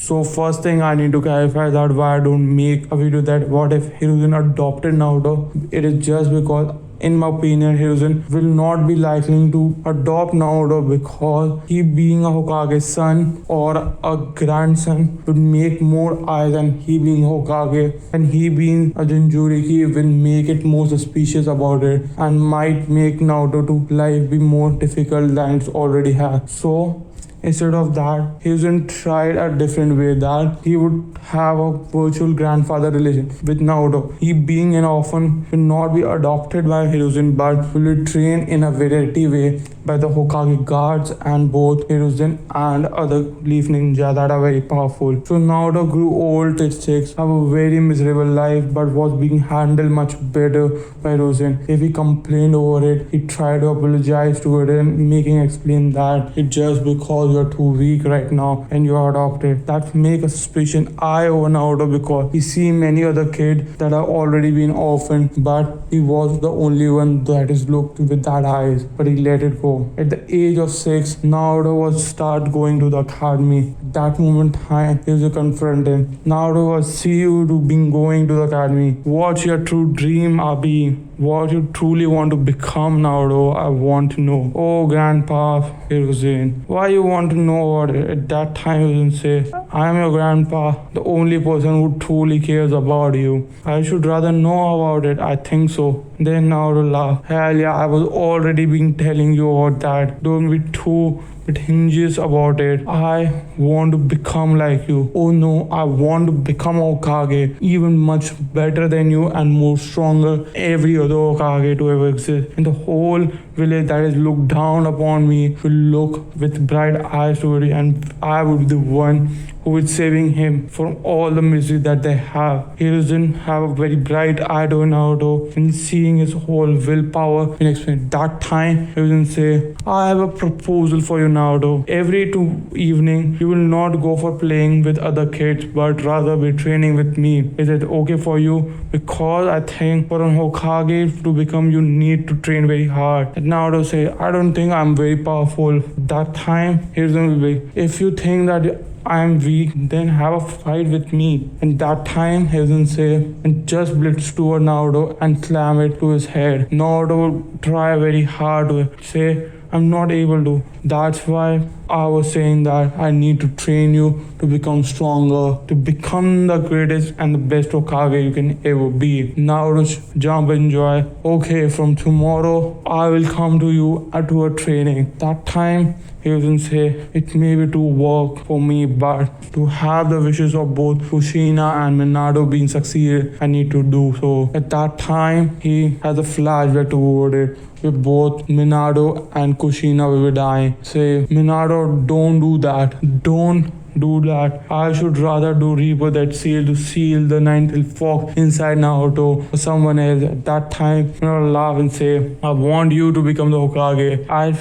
So first thing I need to clarify that why I don't make a video that what if Hiruzen adopted Naruto. It is just because in my opinion, Hiruzen will not be likely to adopt Naruto because he being a Hokage's son or a grandson would make more eyes than he being Hokage, and he being a Jinchuriki will make it more suspicious about it and might make Naruto to life be more difficult than it's already has. So instead of that, Hiruzen tried a different way that he would have a virtual grandfather relation with Naruto. He being an orphan will not be adopted by Hiruzen but will be trained in a variety way by the Hokage guards and both Hiruzen and other leaf ninja that are very powerful. So Naruto grew old till 6, have a very miserable life but was being handled much better by Hiruzen. If he complained over it, he tried to apologize to it and making explain that it just because you're too weak right now and you're adopted. That make a suspicion eye over Naruto because he see many other kids that are already been orphaned but he was the only one that is looked with that eyes, but he let it go. At the age of 6, Naruto was start going to the academy. That moment time he was confronted. Naruto was see you to being going to the academy. What's your true dream, Abi? What you truly want to become, Naruto? I want to know. Oh, Grandpa Hiruzen, why you want to know about it? At that time, Hiruzen say, I am your grandpa, the only person who truly cares about you. I should rather know about it. I think so. Then Naruto laughed. Hell yeah, I was already been telling you about that. Don't be too it hinges about it. I want to become like you. Oh no, I want to become Hokage, even much better than you and more stronger every other Hokage to ever exist. And the whole village that is looked down upon me will look with bright eyes to it, and I would be the one who is saving him from all the misery that they have. He doesn't have a very bright eye to Naruto and seeing his whole willpower in explain. That time he doesn't say, I have a proposal for you, Naruto. Every evening you will not go for playing with other kids but rather be training with me. Is it okay for you? Because I think for an Hokage to become you need to train very hard. And Naruto say, I don't think I'm very powerful. That time he doesn't be, if you think that I am weak, then have a fight with me. And that time Hiruzen say and just blitz toward Naruto and slam it to his head. Naruto will try very hard to say, I'm not able to. That's why I was saying that I need to train you to become stronger, to become the greatest and the best Hokage you can ever be. Naruto jump and enjoy. Okay, from tomorrow I will come to you to a training. That time he doesn't say it may be to work for me, but to have the wishes of both Kushina and Minato being succeeded, I need to do so. At that time, he has a flashback toward it. With both Minato and Kushina will be dying. Say, Minato, don't do that. Don't do that. I should rather do rebirth that seal to seal the ninth fox inside Naruto or someone else. At that time, Minato laugh and say, I want you to become the Hokage. I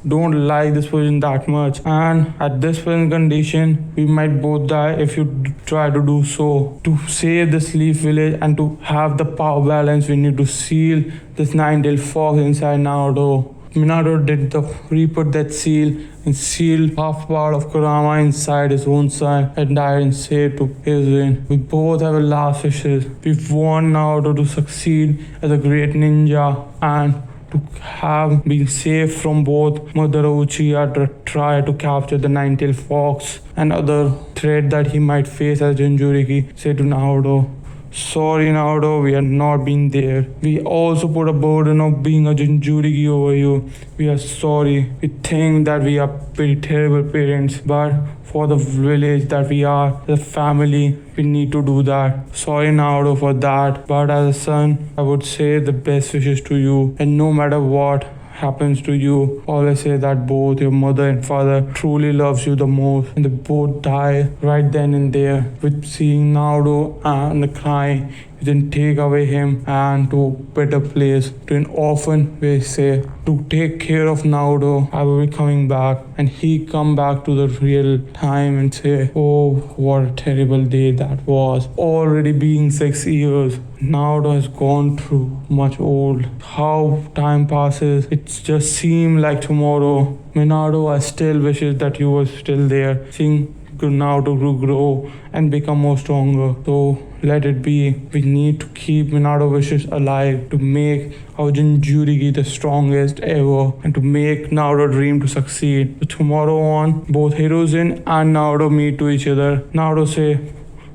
don't like this position that much, and at this present condition we might both die if you try to do so. To save this leaf village and to have the power balance, we need to seal this nine-tailed fox inside Naruto. Minato did the re-put that seal and sealed half part of Kurama inside his own son and died and saved to Hiruzen. We both have a last wishes. We want Naruto to succeed as a great ninja and to have been safe from both Mother Uchiha to try to capture the nine-tailed fox and other threat that he might face as Jinchuriki. Say to Naruto, sorry Naruto, we are not being there. We also put a burden of being a Jinchuriki over you. We are sorry. We think that we are pretty terrible parents, but for the village that we are, the family, we need to do that. Sorry Naruto for that, but as a son, I would say the best wishes to you, and no matter what happens to you, always say that both your mother and father truly loves you the most, and they both die right then and there. With seeing Naruto and crying, you then take away him and to a better place, to an orphan where he say to take care of Naruto. I will be coming back, and he come back to the real time and say, oh, what a terrible day that was. Already being 6 years, Naruto has gone through much old. How time passes, it just seems like tomorrow. Minato, I still wishes that you were still there. Seeing Naruto to grow and become more stronger. So let it be. We need to keep Minato wishes alive to make our Jinchuriki the strongest ever and to make Naruto dream to succeed. So tomorrow on, both Hiruzen and Naruto meet to each other. Naruto say,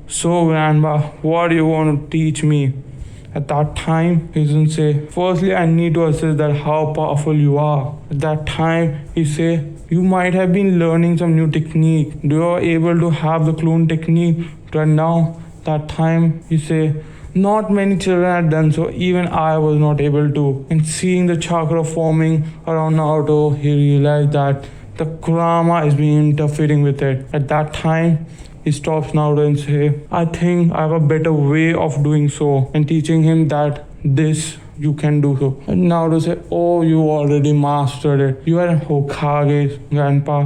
"So grandpa, what do you want to teach me?" At that time, Hiruzen say, "Firstly, I need to assess that how powerful you are." At that time, he say, "You might have been learning some new technique. Do you are able to have the clone technique right now?" That time, he say, "Not many children had done so. Even I was not able to." And seeing the chakra forming around Naruto, he realized that the Kurama is being interfering with it. At that time, he stops Naruto and say, "I think I have a better way of doing so," and teaching him that this you can do so. And Naruto say, "Oh, you already mastered it. You are an Hokage, grandpa.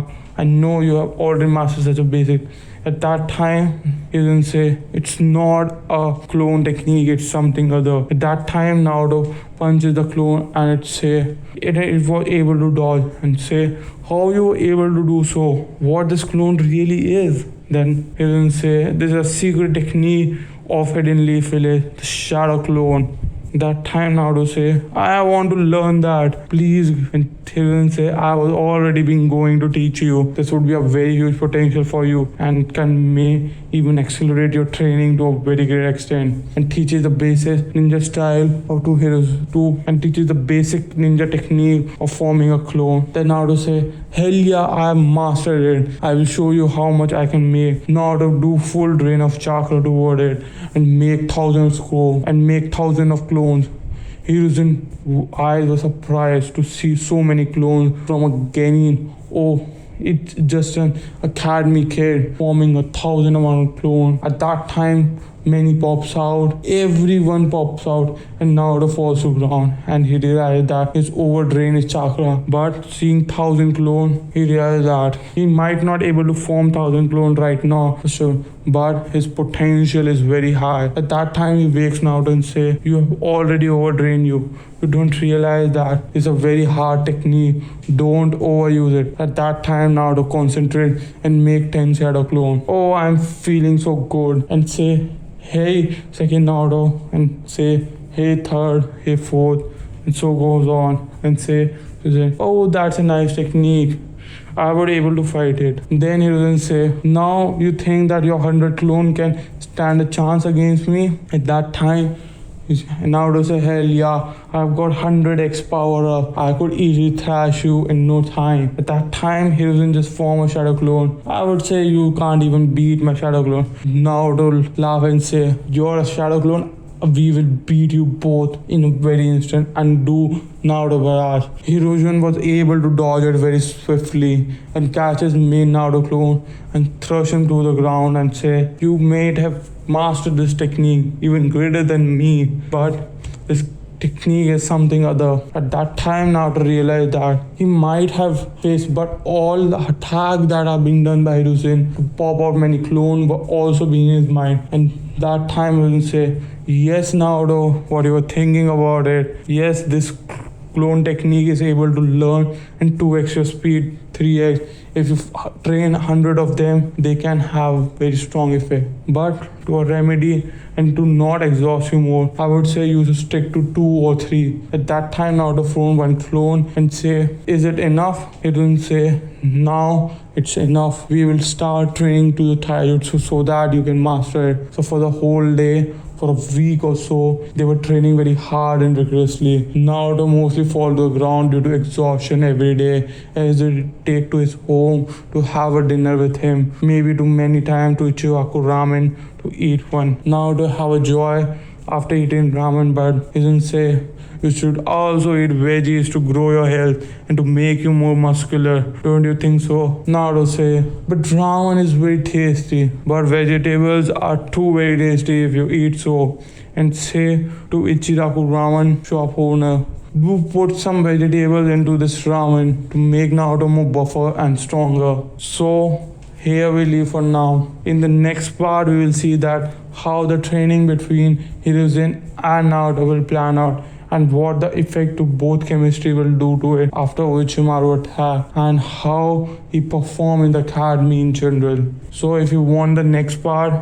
I know you have already mastered such a basic." At that time, he didn't say, "It's not a clone technique, it's something other." At that time, Naruto punches the clone and it was able to dodge and say, "How you were able to do so? What this clone really is?" Then he didn't say, "This is a secret technique of Hidden Leaf Village, the shadow clone." That time Naruto say, "I want to learn that, please." And Hiruzen say, "I was already been going to teach you. This would be a very huge potential for you and may even accelerate your training to a very great extent." And teaches the basic ninja style of to Hiruzen too, and teaches the basic ninja technique of forming a clone. Then Naruto say, "Hell yeah, I have mastered it. I will show you how much I can make." Naruto do full drain of chakra toward it and make thousands of clones and make thousands of clones. Hiruzen's eyes were surprised to see so many clones from a genin. Oh, it's just an academy kid forming 1,000 amount of clones. At that time, many pops out, everyone pops out, and Naruto falls to ground and he realized that his overdrained his chakra. But seeing 1,000 clone, he realized that he might not able to form 1,000 clone right now for sure, but his potential is very high. At that time, he wakes Naruto and say, "You have already overdrained you. You don't realize that it's a very hard technique. Don't overuse it." At that time, Naruto concentrate and make 10 shadow clone. "Oh, I'm feeling so good," and say, "Hey, second Naruto," and say, "Hey, third, hey, fourth," and so goes on, and say, "Oh, that's a nice technique. I was able to fight it." Then he doesn't say, "Now you think that your 100 clone can stand a chance against me?" At that time, Naruto say, "Hell yeah, I've got 100x power up. I could easily thrash you in no time." At that time, he doesn't just form a shadow clone. "I would say you can't even beat my shadow clone." Naruto laugh and say, "You're a shadow clone. We will beat you both in a very instant and do Naruto barrage." Hiruzen was able to dodge it very swiftly and catches main Naruto clone and thrush him to the ground and say, "You may have mastered this technique even greater than me, but this technique is something other." At that time, Naruto realized that he might have faced, but all the attack that are being done by Hiruzen to pop out many clones were also being in his mind. And that time, he will say, "Yes, Naruto, what you were thinking about it. Yes, this clone technique is able to learn in 2x your speed, 3x. If you train 100 of them, they can have very strong effect. But to a remedy and to not exhaust you more, I would say you should stick to 2 or 3. At that time, Naruto phone went clone and say, "Is it enough?" It didn't say, "Now it's enough. We will start training to the taijutsu so that you can master it." So for the whole day, for a week or so, they were training very hard and rigorously. Naruto mostly fall to the ground due to exhaustion every day, as they take to his home to have a dinner with him, maybe to many times to Ichiwaku ramen to eat one. Naruto have a joy after eating ramen, but he didn't say, "You should also eat veggies to grow your health and to make you more muscular. Don't you think so?" Naruto say, "But ramen is very tasty, but vegetables are too very tasty if you eat so." And say to Ichiraku ramen shop owner, "Do put some vegetables into this ramen to make Naruto more buffer and stronger." So here we leave for now. In the next part, we will see that how the training between Hiruzen and Naruto will plan out, and what the effect to both chemistry will do to it after Orochimaru attack, and how he performed in the academy in general. So if you want the next part,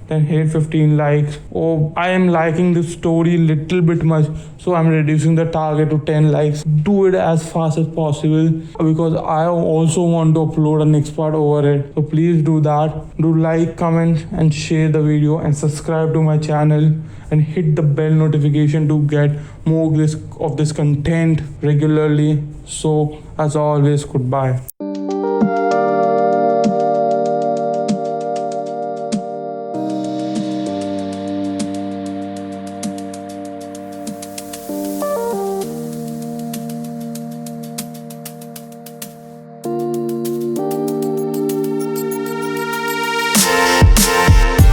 then hit 15 likes. Oh, I am liking this story little bit much, so I'm reducing the target to 10 likes. Do it as fast as possible because I also want to upload a next part over it. So please do that. Do like, comment and share the video and subscribe to my channel and hit the bell notification to get more of this content regularly. So as always, goodbye.